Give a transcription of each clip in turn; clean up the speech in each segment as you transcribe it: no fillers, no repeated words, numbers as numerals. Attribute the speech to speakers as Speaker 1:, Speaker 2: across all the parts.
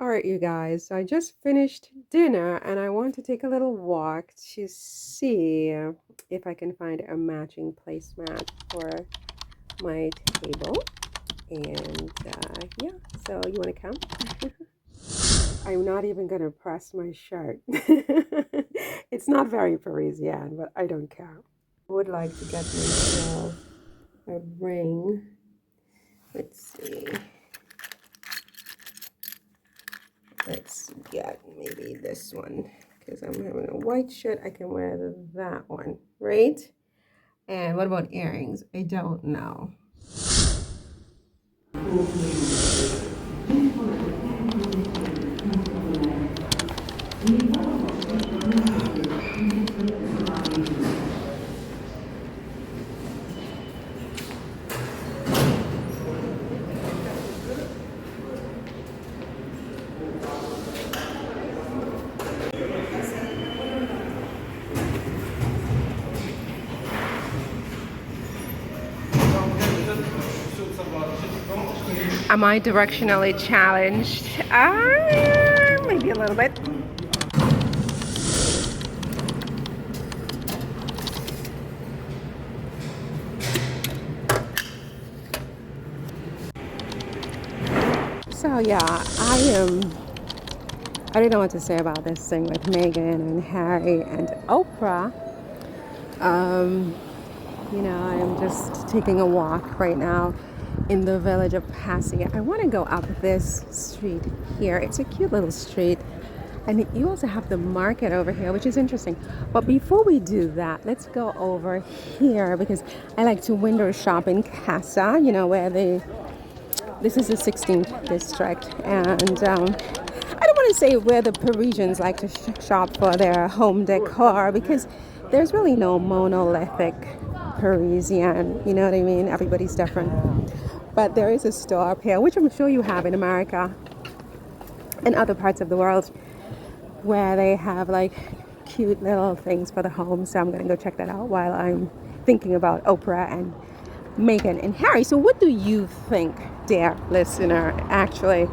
Speaker 1: All right, you guys, so I just finished dinner and I want to take a little walk to see if I can find a matching placemat for my table. And yeah, so you want to come? I'm not even going to press my shirt. It's not very Parisian, but I don't care. I would like to get myself a ring. Let's see. Let's get maybe this one because I'm having a white shirt. I can wear that one, right? And what about earrings? I don't know. Am I directionally challenged? Maybe a little bit. So yeah, I don't know what to say about this thing with Meghan and Harry and Oprah. I'm just taking a walk right now in the village of Passy. I want to go up this street here. It's a cute little street. And you also have the market over here, which is interesting. But before we do that, let's go over here because I like to window shop in Casa, where this is the 16th district. And I don't want to say where the Parisians like to shop for their home decor because there's really no monolithic Parisian, you know what I mean? Everybody's different. But there is a store up here, which I'm sure you have in America and other parts of the world, where they have like cute little things for the home. So I'm going to go check that out while I'm thinking about Oprah and Meghan and Harry. So what do you think, dear listener, actually?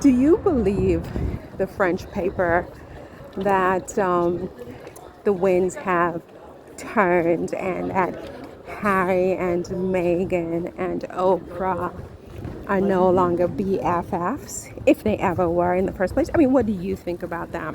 Speaker 1: Do you believe the French paper that the winds have turned and that Harry and Meghan and Oprah are no longer BFFs, if they ever were in the first place? I mean, what do you think about that?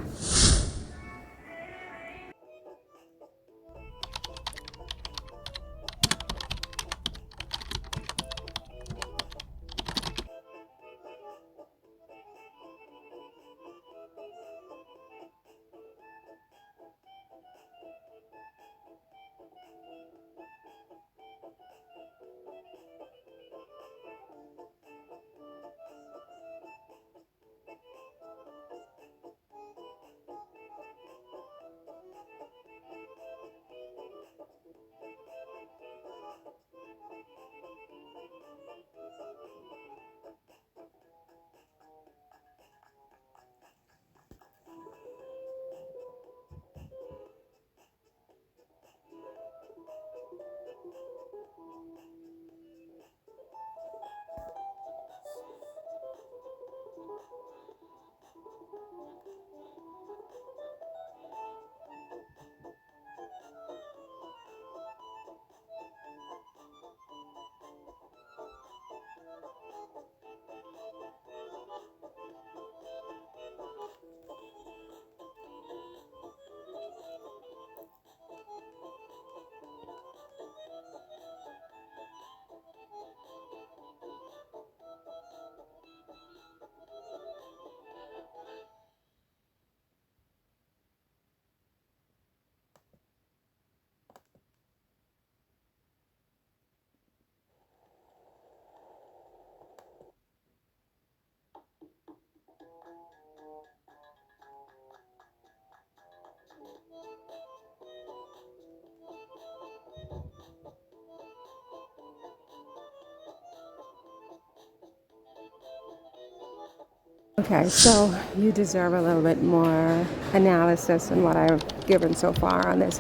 Speaker 1: Okay, so you deserve a little bit more analysis than what I've given so far on this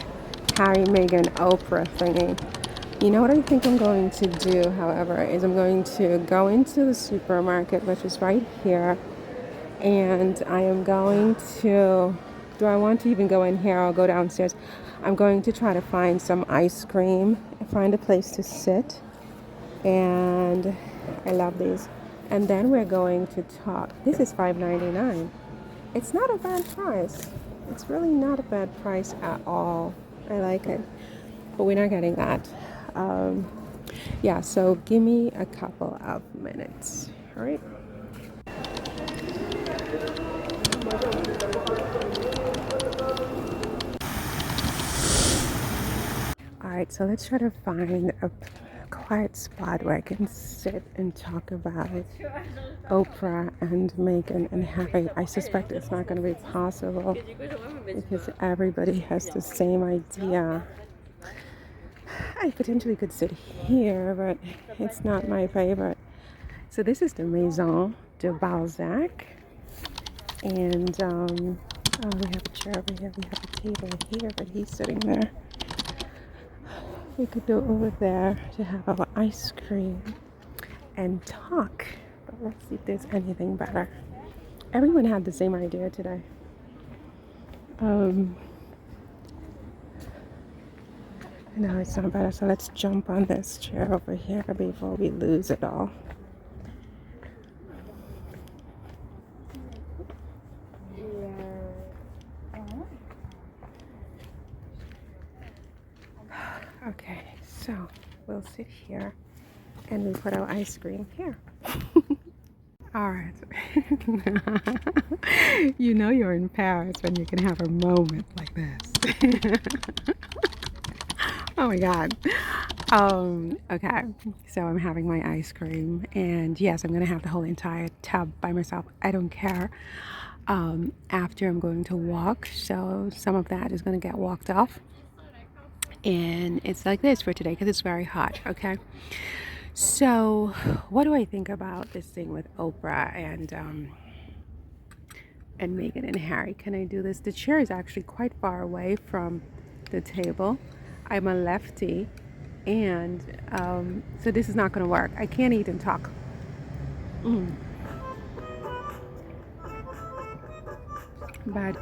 Speaker 1: Harry, Meghan, Oprah thingy. You know what I think I'm going to do, however, is I'm going to go into the supermarket, which is right here, and I am going to, do I want to even go in here or go downstairs? I'm going to try to find some ice cream, find a place to sit, and I love these. And then we're going to talk. This is $5.99. It's not a bad price. It's really not a bad price at all. I like it, but we're not getting that. Um, yeah, so give me a couple of minutes. All right. All right, so let's try to find a quiet spot where I can sit and talk about Oprah and Meghan and Harry. I suspect it's not going to be possible because everybody has the same idea. I potentially could sit here, but it's not my favorite. So this is the Maison de Balzac. And oh, we have a chair over here. We have a table here, but he's sitting there. We could go over there to have our ice cream and talk. But let's see if there's anything better. Everyone had the same idea today. No, it's not better. So let's jump on this chair over here before we lose it all. Okay, so we'll sit here and we put our ice cream here. All right. You know you're in Paris when you can have a moment like this. Oh my God. Okay, so I'm having my ice cream, and yes, I'm gonna have the whole entire tub by myself. I don't care. After I'm going to walk, so some of that is gonna get walked off. And it's like this for today because it's very hot, okay? So, what do I think about this thing with Oprah and Meghan and Harry? Can I do this? The chair is actually quite far away from the table. I'm a lefty, and so this is not going to work. I can't eat and talk. But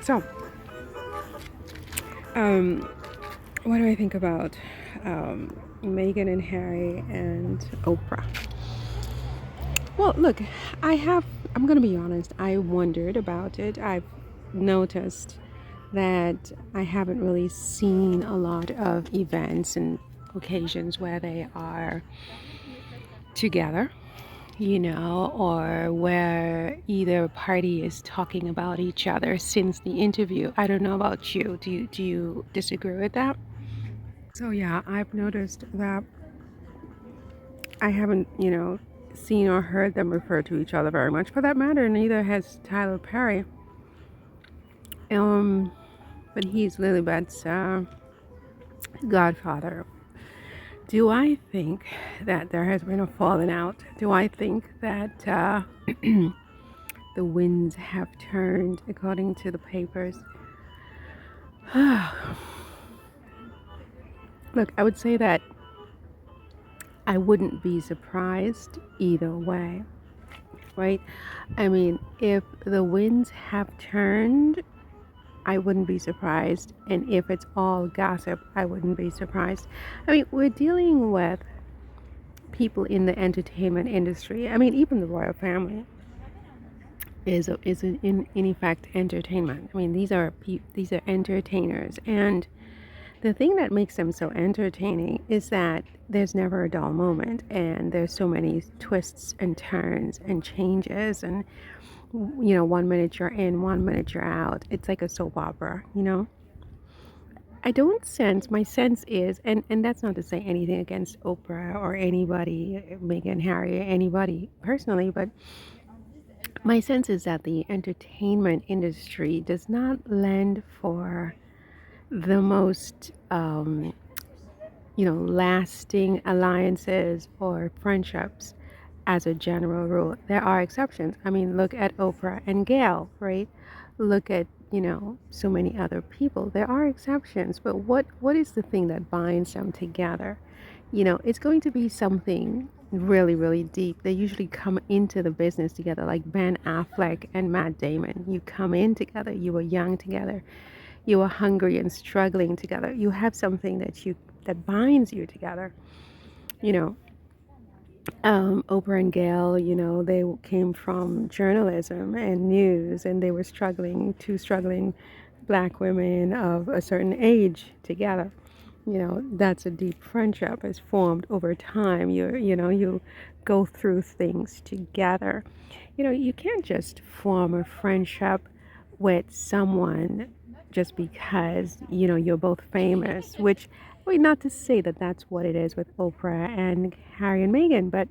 Speaker 1: so what do I think about Meghan and Harry and Oprah? Well, look, I'm going to be honest, I wondered about it. I've noticed that I haven't really seen a lot of events and occasions where they are together, or where either party is talking about each other since the interview. I don't know about you. Do you disagree with that? So yeah, I've noticed that I haven't, seen or heard them refer to each other very much. For that matter, neither has Tyler Perry. But he's Lilibet's godfather. Do I think that there has been a falling out? Do I think that the winds have turned according to the papers? Look, I would say that I wouldn't be surprised either way, right? I mean, if the winds have turned, I wouldn't be surprised. And if it's all gossip, I wouldn't be surprised. I mean, we're dealing with people in the entertainment industry. I mean, even the royal family is in effect entertainment. I mean, these are entertainers, and the thing that makes them so entertaining is that there's never a dull moment, and there's so many twists and turns and changes, and 1 minute you're in, 1 minute you're out. It's like a soap opera. I don't sense, my sense is, and that's not to say anything against Oprah or anybody, Meghan, Harry, or anybody personally, but my sense is that the entertainment industry does not lend for the most lasting alliances or friendships as a general rule. There are exceptions. I mean, look at Oprah and Gail, right? Look at, so many other people. There are exceptions, but what is the thing that binds them together? It's going to be something really, really deep. They usually come into the business together, like Ben Affleck and Matt Damon. You come in together, you were young together, you were hungry and struggling together. You have something that binds you together. You know, Oprah and Gail, they came from journalism and news, and they were two struggling black women of a certain age together. That's a deep friendship is formed over time. You go through things together. You can't just form a friendship with someone just because, you're both famous, which, I mean, not to say that that's what it is with Oprah and Harry and Meghan, but,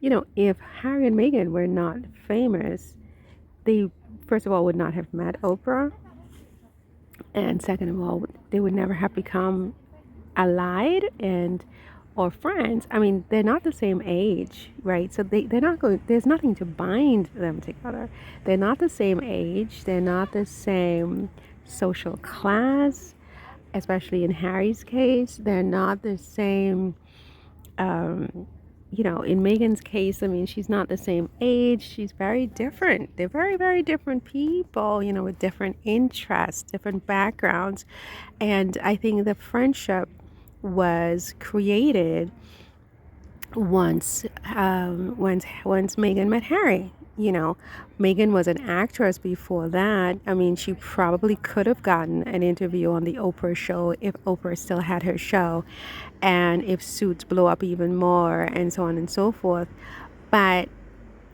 Speaker 1: if Harry and Meghan were not famous, they, first of all, would not have met Oprah. And second of all, they would never have become allied and or friends. I mean, they're not the same age, right? So they're not going, there's nothing to bind them together. They're not the same age, they're not the same social class, especially in Harry's case. They're not the same, in Meghan's case, I mean, she's not the same age. She's very different. They're very, very different people, with different interests, different backgrounds. And I think the friendship was created once Meghan met Harry. Meghan was an actress before that. I mean, she probably could have gotten an interview on the Oprah show if Oprah still had her show, and if Suits blew up even more, and so on and so forth. But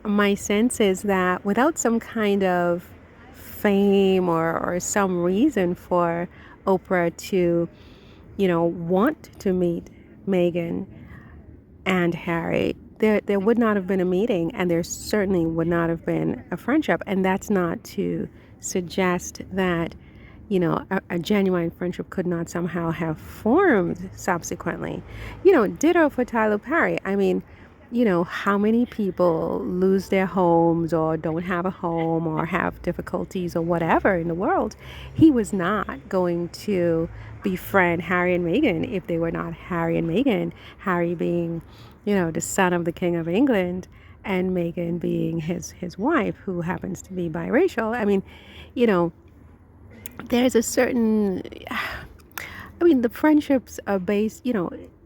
Speaker 1: my sense is that without some kind of fame or some reason for Oprah to, want to meet Meghan and Harry, there would not have been a meeting, and there certainly would not have been a friendship. And that's not to suggest that, a genuine friendship could not somehow have formed subsequently. Ditto for Tyler Perry. I mean, how many people lose their homes or don't have a home or have difficulties or whatever in the world? He was not going to befriend Harry and Meghan if they were not Harry and Meghan. Harry being, the son of the King of England, and Meghan being his wife, who happens to be biracial. I mean, there's a certain, I mean, the friendships are based,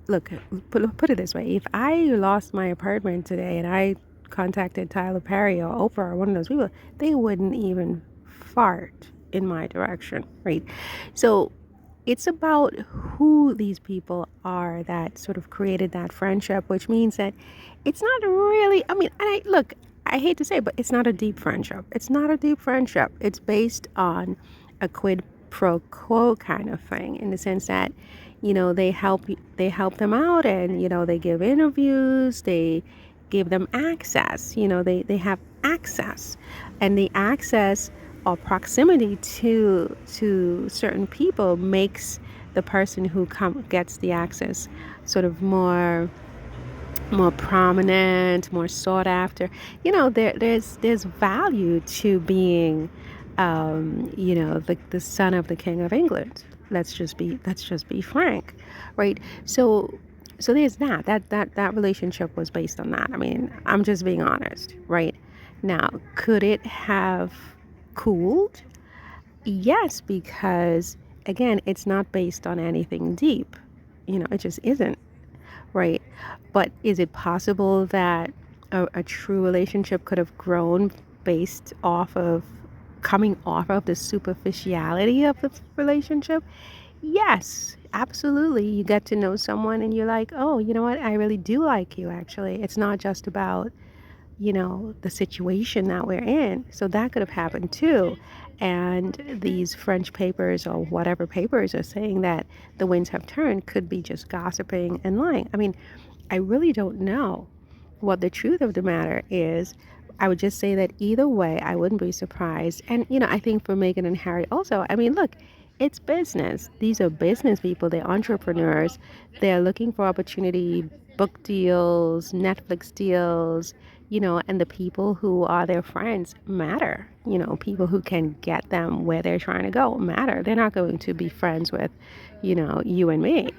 Speaker 1: look, put it this way. If I lost my apartment today and I contacted Tyler Perry or Oprah or one of those people, they wouldn't even fart in my direction, right? So it's about who these people are that sort of created that friendship, which means that it's not really, I mean, I hate to say it, but it's not a deep friendship. It's not a deep friendship. It's based on a quid pro quo kind of thing, in the sense that, they help them out, and, they give interviews, they give them access, they have access, and the access or proximity to certain people makes the person who gets the access sort of more prominent, more sought after. There's value to being, the son of the King of England. Let's just be frank, right? So there's that relationship was based on that. I mean, I'm just being honest, right? Now, could it have cooled? Yes, because again, it's not based on anything deep. It just isn't, right? But is it possible that a true relationship could have grown based off of coming off of the superficiality of the relationship? Yes, absolutely. You get to know someone and you're like, oh, you know what? I really do like you, actually. It's not just about, the situation that we're in. So that could have happened too. And these French papers or whatever papers are saying that the winds have turned could be just gossiping and lying. I mean, I really don't know what the truth of the matter is. I would just say that either way, I wouldn't be surprised. And, I think for Meghan and Harry also, I mean, look, it's business. These are business people. They're entrepreneurs. They're looking for opportunity, book deals, Netflix deals, and the people who are their friends matter. people who can get them where they're trying to go matter. They're not going to be friends with, you and me.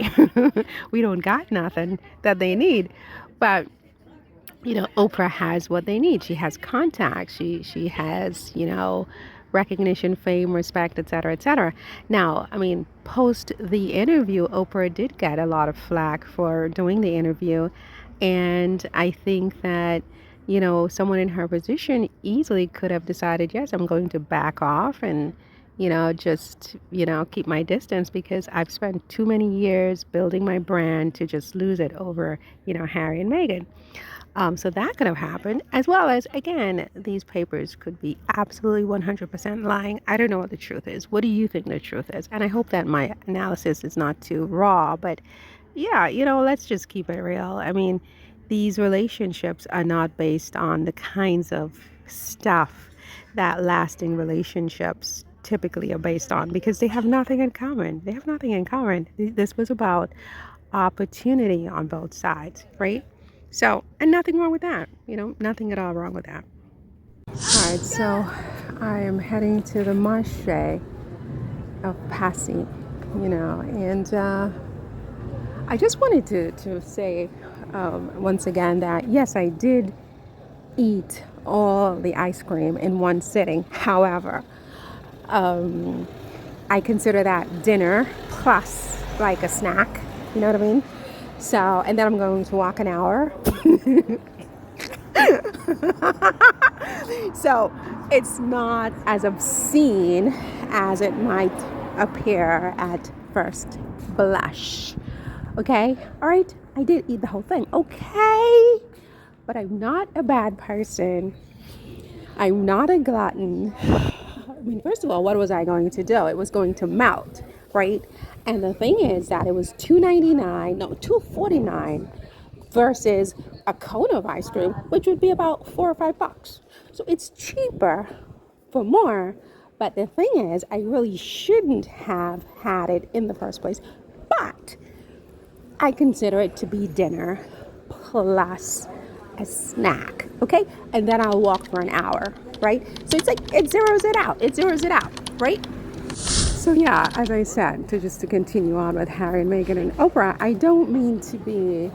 Speaker 1: We don't got nothing that they need. But Oprah has what they need. She has contacts. She has, recognition, fame, respect, etc., etc. Now, I mean, post the interview, Oprah did get a lot of flack for doing the interview, and I think that someone in her position easily could have decided, yes, I'm going to back off and just keep my distance because I've spent too many years building my brand to just lose it over Harry and Meghan. So that could have happened, as well as, again, these papers could be absolutely 100% lying. I don't know what the truth is. What do you think the truth is? And I hope that my analysis is not too raw, but yeah, let's just keep it real. I mean, these relationships are not based on the kinds of stuff that lasting relationships typically are based on because they have nothing in common. They have nothing in common. This was about opportunity on both sides, right? So, and nothing wrong with that, nothing at all wrong with that. All right, so I am heading to the marché of Passy, and I just wanted to say once again that yes, I did eat all the ice cream in one sitting. However, I consider that dinner plus like a snack, you know what I mean? So, and then I'm going to walk an hour. So it's not as obscene as it might appear at first blush. Okay? All right? I did eat the whole thing. Okay? But I'm not a bad person. I'm not a glutton. I mean, first of all, what was I going to do? It was going to melt, right? And the thing is that it was $2.49 versus a cone of ice cream, which would be about $4 or $5. So it's cheaper for more. But the thing is, I really shouldn't have had it in the first place. But I consider it to be dinner plus a snack, okay? And then I'll walk for an hour, right? So it's like, it zeroes it out. It zeroes it out, right? So yeah, as I said, to continue on with Harry and Meghan and Oprah, I don't mean to be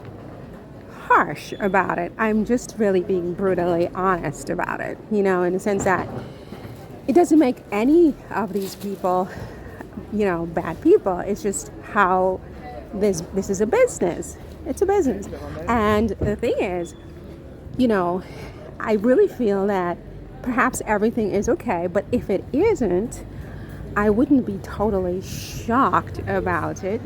Speaker 1: harsh about it. I'm just really being brutally honest about it, in the sense that it doesn't make any of these people, bad people. It's just how this is a business. It's a business. And the thing is, I really feel that perhaps everything is okay, but if it isn't, I wouldn't be totally shocked about it.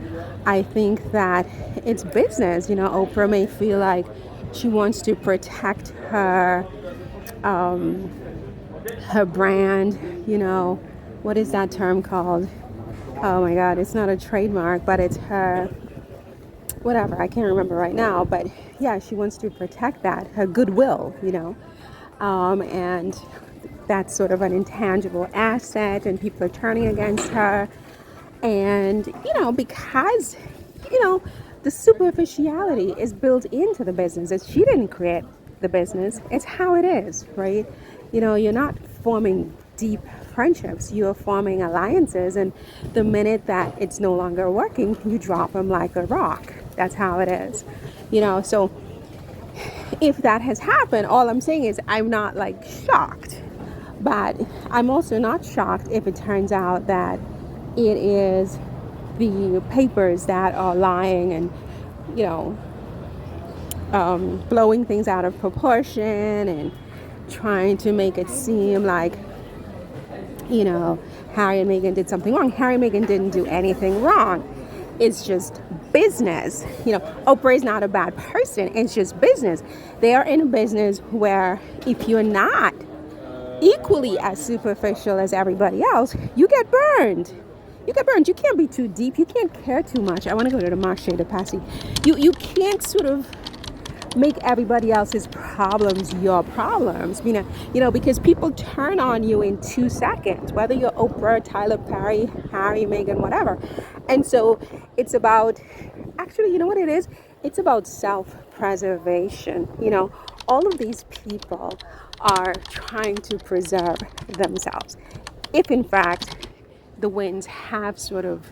Speaker 1: I think that it's business. Oprah may feel like she wants to protect her brand. What is that term called? Oh my God, it's not a trademark, but it's her, whatever, I can't remember right now. But yeah, she wants to protect that, her goodwill, and that's sort of an intangible asset, and people are turning against her. And, because, the superficiality is built into the business. She didn't create the business. It's how it is, right? You're not forming deep friendships. You're forming alliances. And the minute that it's no longer working, you drop them like a rock. That's how it is, So if that has happened, all I'm saying is I'm not like shocked. But I'm also not shocked if it turns out that it is the papers that are lying and, blowing things out of proportion and trying to make it seem like, Harry and Meghan did something wrong. Harry and Meghan didn't do anything wrong. It's just business. Oprah is not a bad person. It's just business. They are in a business where if you're not equally as superficial as everybody else, you get burned. You can't be too deep. You can't care too much. I want to go to the marché de Passy. You can't sort of make everybody else's problems your problems. Because people turn on you in 2 seconds, whether you're Oprah, Tyler Perry, Harry, Meghan, whatever. And so it's about, actually, you know what it is? It's about self-preservation. All of these people are trying to preserve themselves. If in fact the winds have sort of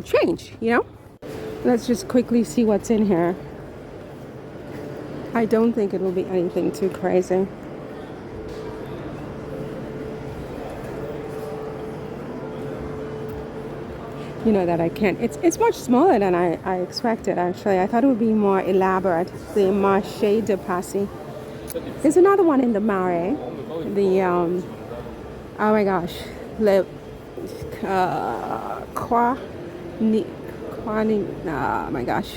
Speaker 1: changed, you know? Let's just quickly see what's in here. I don't think it will be anything too crazy. You know that I can't. It's much smaller than I expected, actually. I thought it would be more elaborate. The Marché de Passy. There's another one in the Marais. The, oh my gosh. Le, Qua, ni, oh my gosh.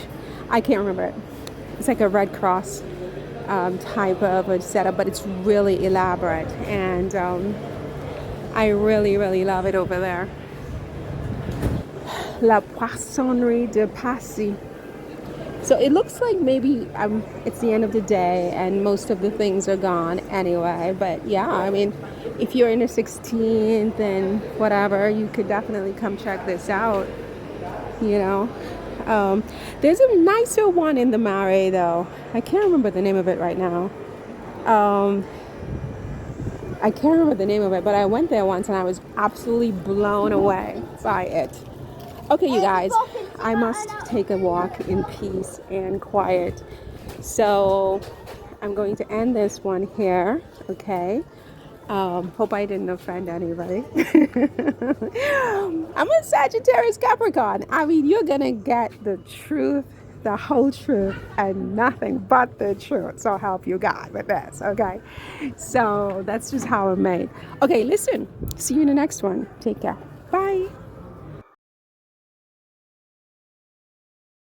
Speaker 1: I can't remember it. It's like a Red Cross type of a setup, but it's really elaborate. And I really, really love it over there. La Poissonnerie de Passy. So it looks like maybe it's the end of the day and most of the things are gone anyway. But yeah, I mean, if you're in the 16th and whatever, you could definitely come check this out. You know, there's a nicer one in the Marais though. I can't remember the name of it right now. I can't remember the name of it, but I went there once and I was absolutely blown away by it. Okay, you guys, I must take a walk in peace and quiet. So I'm going to end this one here, okay? Hope I didn't offend anybody. I'm a Sagittarius Capricorn. I mean, you're going to get the truth, the whole truth, and nothing but the truth. So help you God with this, okay? So that's just how I'm made. Okay, listen. See you in the next one. Take care.